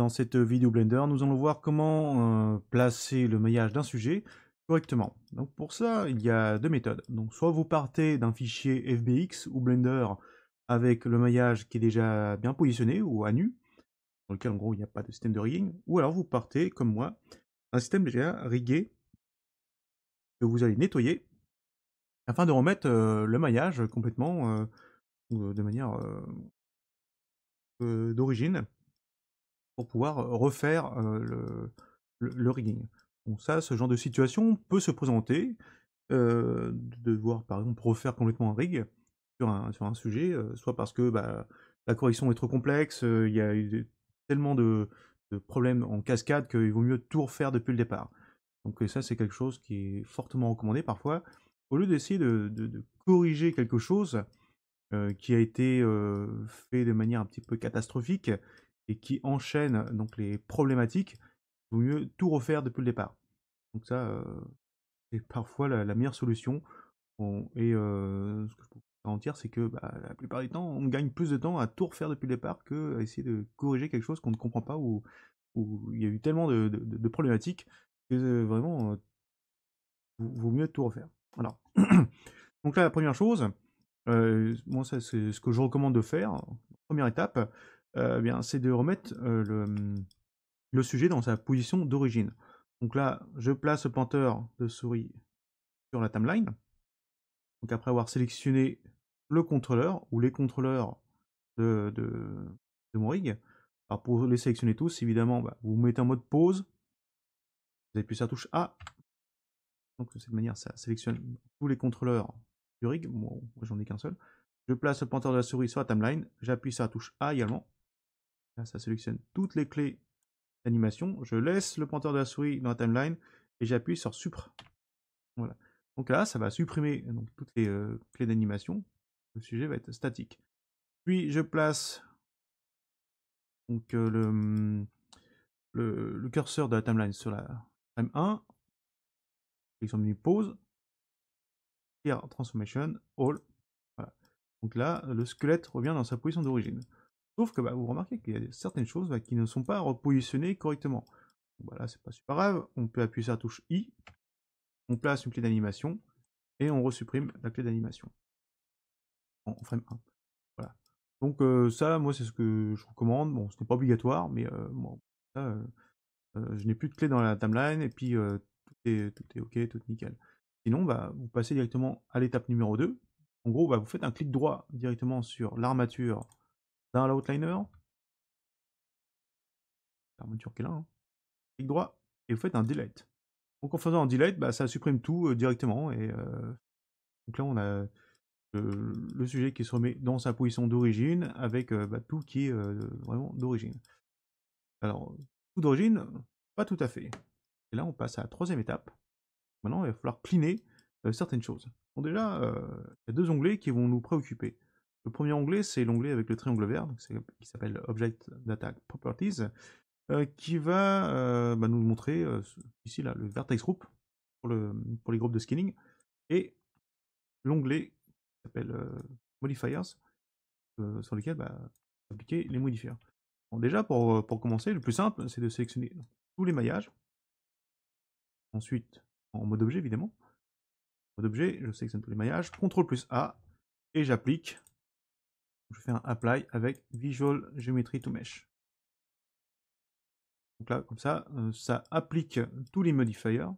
Dans cette vidéo Blender, nous allons voir comment placer le maillage d'un sujet correctement. Donc pour ça, il y a deux méthodes. Donc soit vous partez d'un fichier FBX ou Blender avec le maillage qui est déjà bien positionné ou à nu, dans lequel en gros il n'y a pas de système de rigging, ou alors vous partez, comme moi, d'un système déjà rigué que vous allez nettoyer afin de remettre le maillage complètement de manière d'origine pour pouvoir refaire le rigging. Donc ça, ce genre de situation peut se présenter, de devoir par exemple refaire complètement un rig sur un sujet, soit parce que bah, la correction est trop complexe, il y a eu tellement de problèmes en cascade qu'il vaut mieux tout refaire depuis le départ. Donc ça, c'est quelque chose qui est fortement recommandé parfois. Au lieu d'essayer de corriger quelque chose qui a été fait de manière un petit peu catastrophique et qui enchaîne donc les problématiques, il vaut mieux tout refaire depuis le départ. Donc ça, c'est parfois la meilleure solution. Ce que je peux vous garantir, c'est que bah, la plupart du temps, on gagne plus de temps à tout refaire depuis le départ qu'à essayer de corriger quelque chose qu'on ne comprend pas ou où il y a eu tellement de problématiques que vraiment, vaut mieux tout refaire. Alors, donc là, la première chose, moi, ça, c'est ce que je recommande de faire. Première étape, bien, c'est de remettre le sujet dans sa position d'origine. Donc là, je place le pointeur de souris sur la timeline. Donc après avoir sélectionné le contrôleur ou les contrôleurs de, de, de mon rig, alors pour les sélectionner tous, évidemment, bah, vous mettez en mode pause. Vous appuyez sur la touche A. Donc de cette manière, ça sélectionne tous les contrôleurs du rig. Moi, j'en ai qu'un seul. Je place le pointeur de la souris sur la timeline. J'appuie sur la touche A également. Là, ça sélectionne toutes les clés d'animation. Je laisse le pointeur de la souris dans la timeline et j'appuie sur Supr. Voilà. Donc là, ça va supprimer donc, toutes les clés d'animation. Le sujet va être statique. Puis je place donc, le curseur de la timeline sur la frame 1. Sélection menu pause. Clear Transformation, All. Voilà. Donc là, le squelette revient dans sa position d'origine. Sauf que bah, vous remarquez qu'il y a certaines choses bah, qui ne sont pas repositionnées correctement. Bon, bah, là, c'est pas super grave. On peut appuyer sur la touche I. On place une clé d'animation. Et on resupprime la clé d'animation. En frame 1. Voilà. Donc ça, moi, c'est ce que je recommande. Bon, ce n'est pas obligatoire, mais bon, ça, je n'ai plus de clé dans la timeline. Et puis, tout est OK, tout est nickel. Sinon, bah, vous passez directement à l'étape numéro 2. En gros, bah, vous faites un clic droit directement sur l'armature d'un outliner. L'armature qui est là. Hein. Clic droit, et vous faites un delete. Donc en faisant un delete, bah, ça supprime tout directement. Et donc là, on a le sujet qui se remet dans sa position d'origine avec bah, tout qui est vraiment d'origine. Alors, tout d'origine, pas tout à fait. Et là, on passe à la troisième étape. Maintenant, il va falloir cleaner certaines choses. Bon, déjà, il y a deux onglets qui vont nous préoccuper. Le premier onglet, c'est l'onglet avec le triangle vert, qui s'appelle Object Data Properties, qui va bah, nous montrer ici là, le vertex group pour les groupes de scaling, et l'onglet qui s'appelle Modifiers, sur lequel bah, appliquer les modifiers. Bon, déjà, pour commencer, le plus simple, c'est de sélectionner tous les maillages. Ensuite, en mode objet, évidemment. En mode objet, je sélectionne tous les maillages. CTRL plus A, et j'applique. Je fais un Apply avec Visual Geometry to Mesh. Donc là, comme ça, ça applique tous les modifiers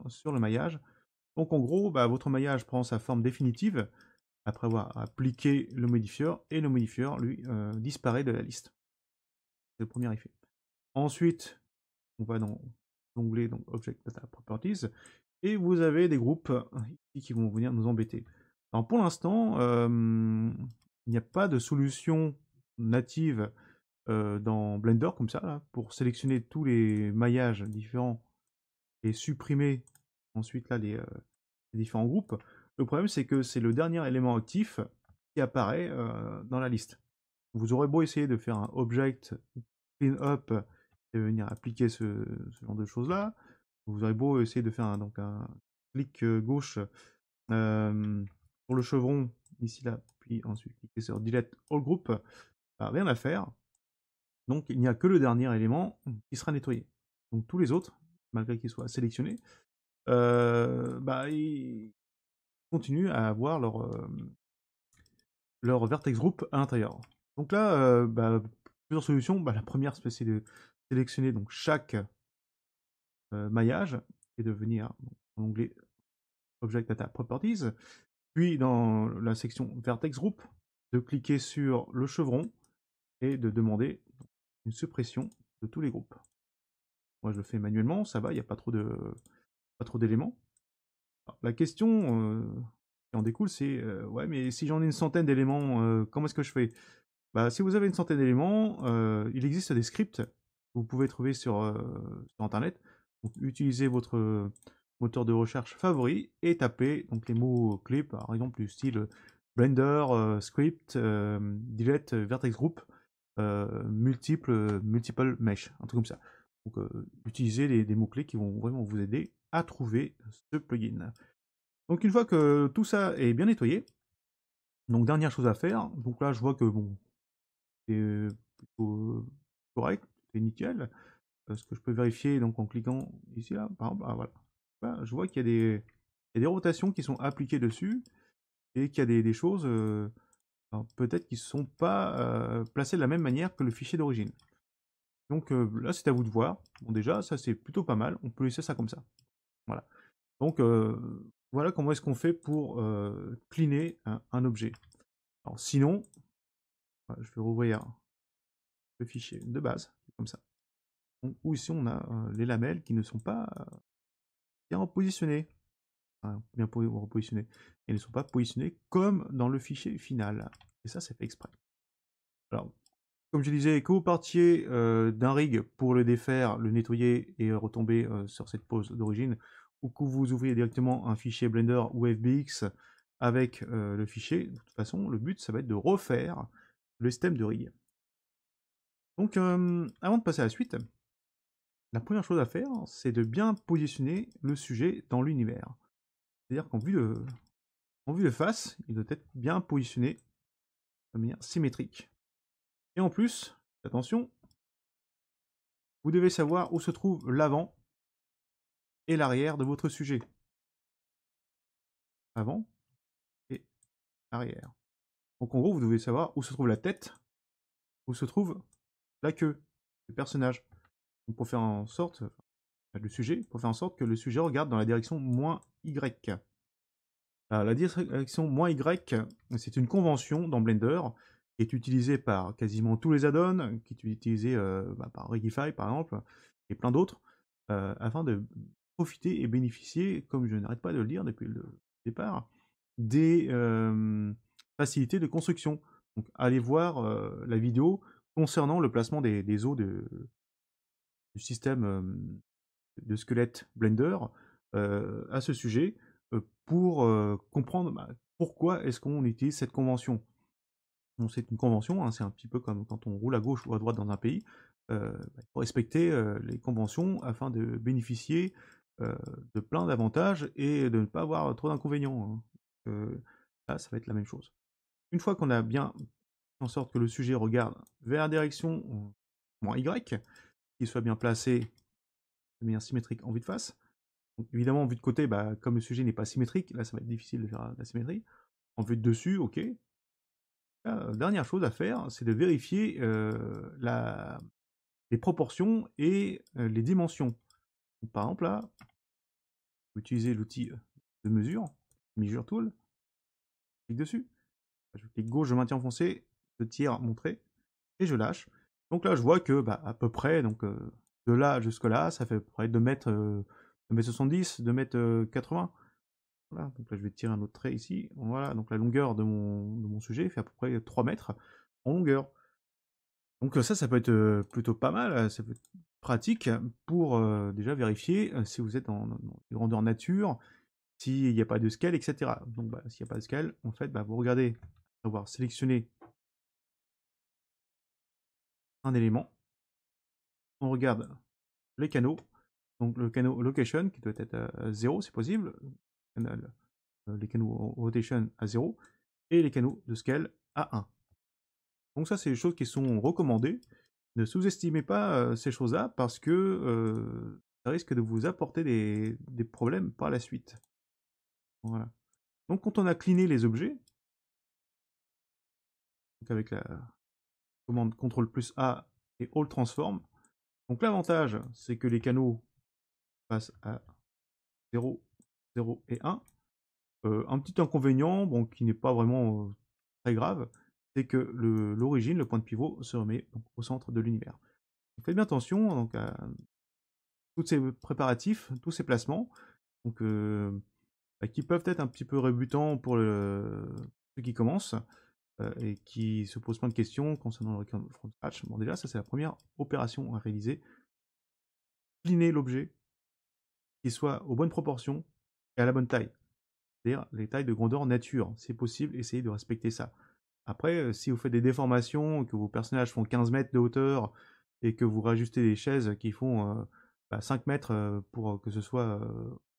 sur le maillage. Donc en gros, bah, votre maillage prend sa forme définitive après avoir appliqué le modifier, et le modifier, lui, disparaît de la liste. C'est le premier effet. Ensuite, on va dans l'onglet Object Data Properties, et vous avez des groupes ici qui vont venir nous embêter. Alors pour l'instant, il n'y a pas de solution native dans Blender comme ça, là, pour sélectionner tous les maillages différents et supprimer ensuite là, les différents groupes. Le problème, c'est que c'est le dernier élément actif qui apparaît dans la liste. Vous aurez beau essayer de faire un object clean up et venir appliquer ce genre de choses-là. Vous aurez beau essayer de faire un clic gauche sur le chevron, ici là, puis ensuite cliquer sur Delete All Group. Rien à faire. Donc il n'y a que le dernier élément qui sera nettoyé. Donc tous les autres, malgré qu'ils soient sélectionnés, ils continuent à avoir leur vertex group à l'intérieur. Donc là, plusieurs solutions. La première, c'est de sélectionner donc chaque maillage et de venir dans l'onglet Object Data Properties, puis dans la section vertex group, de cliquer sur le chevron et de demander une suppression de tous les groupes. Moi, je le fais manuellement, ça va, il n'y a pas trop d'éléments. La question qui en découle, c'est ouais, mais si j'en ai une centaine d'éléments, comment est-ce que je fais? Si vous avez une centaine d'éléments, il existe des scripts que vous pouvez trouver sur Internet. Donc, utilisez votre moteur de recherche favori et tapez donc les mots-clés, par exemple, du style Blender, script, delete, vertex group, multiple mesh, un truc comme ça. Donc, utilisez des mots-clés qui vont vraiment vous aider à trouver ce plugin. Donc, une fois que tout ça est bien nettoyé, donc dernière chose à faire, donc là je vois que bon, c'est plutôt correct, c'est nickel. Ce que je peux vérifier donc en cliquant ici là, par exemple, voilà. Là, je vois qu'il y a des rotations qui sont appliquées dessus et qu'il y a des choses peut-être qui ne sont pas placées de la même manière que le fichier d'origine. Donc là, c'est à vous de voir. Bon, déjà, ça c'est plutôt pas mal. On peut laisser ça comme ça. Voilà. Donc voilà comment est-ce qu'on fait pour cleaner un objet. Alors sinon, je vais rouvrir le fichier de base, comme ça. Donc, où ici on a les lamelles qui ne sont pas bien repositionnées. Enfin, bien repositionnées. Elles ne sont pas positionnées comme dans le fichier final. Et ça, c'est fait exprès. Alors, comme je disais, que vous partiez d'un rig pour le défaire, le nettoyer et retomber sur cette pose d'origine, ou que vous ouvriez directement un fichier Blender ou FBX avec le fichier, de toute façon, le but, ça va être de refaire le système de rig. Donc, avant de passer à la suite, la première chose à faire, c'est de bien positionner le sujet dans l'univers. C'est-à-dire qu'en vue de face, il doit être bien positionné de manière symétrique. Et en plus, attention, vous devez savoir où se trouve l'avant et l'arrière de votre sujet. Avant et arrière. Donc en gros, vous devez savoir où se trouve la tête, où se trouve la queue du personnage. Donc pour faire en sorte, le sujet, pour faire en sorte que le sujet regarde dans la direction -Y. La direction -Y, c'est une convention dans Blender qui est utilisée par quasiment tous les add-ons, qui est utilisée par Rigify par exemple, et plein d'autres, afin de profiter et bénéficier, comme je n'arrête pas de le dire depuis le départ, des facilités de construction. Donc allez voir la vidéo concernant le placement des os du système de squelette Blender à ce sujet pour comprendre pourquoi est-ce qu'on utilise cette convention. Donc c'est une convention, hein, c'est un petit peu comme quand on roule à gauche ou à droite dans un pays. Il faut respecter les conventions afin de bénéficier de plein d'avantages et de ne pas avoir trop d'inconvénients. Hein. Là, ça va être la même chose. Une fois qu'on a bien fait en sorte que le sujet regarde vers la direction -Y, qu'il soit bien placé de manière symétrique en vue de face. Donc, évidemment, en vue de côté, comme le sujet n'est pas symétrique, là ça va être difficile de faire la symétrie. En vue de dessus, ok. Dernière chose à faire, c'est de vérifier les proportions et les dimensions. Donc, par exemple, là, vous utilisez l'outil de mesure, Measure Tool, je clique dessus, je clique gauche, je maintiens enfoncé, je tire, montrer, et je lâche. Donc là, je vois que à peu près, donc, de là jusque là, ça fait à peu près 2 mètres, 2,70 m, 2,80 m. Voilà, donc là je vais tirer un autre trait ici. Voilà, donc la longueur de mon sujet fait à peu près 3 mètres en longueur. Donc ça peut être plutôt pas mal, ça peut être pratique pour déjà vérifier si vous êtes dans des grandeurs nature, s'il n'y a pas de scale, etc. Donc s'il n'y a pas de scale, en fait, vous regardez, avoir sélectionné un élément, on regarde les canaux, donc le canal location qui doit être à 0 c'est possible, les canaux rotation à 0, et les canaux de scale à 1. Donc ça, c'est des choses qui sont recommandées. Ne sous-estimez pas ces choses-là parce que ça risque de vous apporter des problèmes par la suite. Voilà. Donc quand on a cleané les objets, donc avec la commande CTRL+A et All Transform, donc l'avantage c'est que les canaux passent à 0, 0 et 1. Un petit inconvénient, bon, qui n'est pas vraiment très grave, c'est que l'origine, le point de pivot, se remet donc, au centre de l'univers. Faites bien attention donc, à tous ces préparatifs, tous ces placements, donc, qui peuvent être un petit peu rebutants pour ceux qui commencent et qui se posent plein de questions concernant le Recon from Scratch. Bon, déjà, ça c'est la première opération à réaliser. Cleaner l'objet, qu'il soit aux bonnes proportions et à la bonne taille. C'est-à-dire les tailles de grandeur nature, c'est possible, essayez de respecter ça. Après, si vous faites des déformations, que vos personnages font 15 mètres de hauteur, et que vous rajustez des chaises qui font 5 mètres pour que ce soit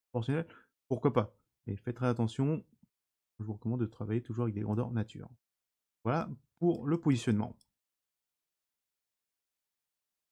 proportionnel, pourquoi pas. Mais faites très attention, je vous recommande de travailler toujours avec des grandeurs nature. Voilà pour le positionnement.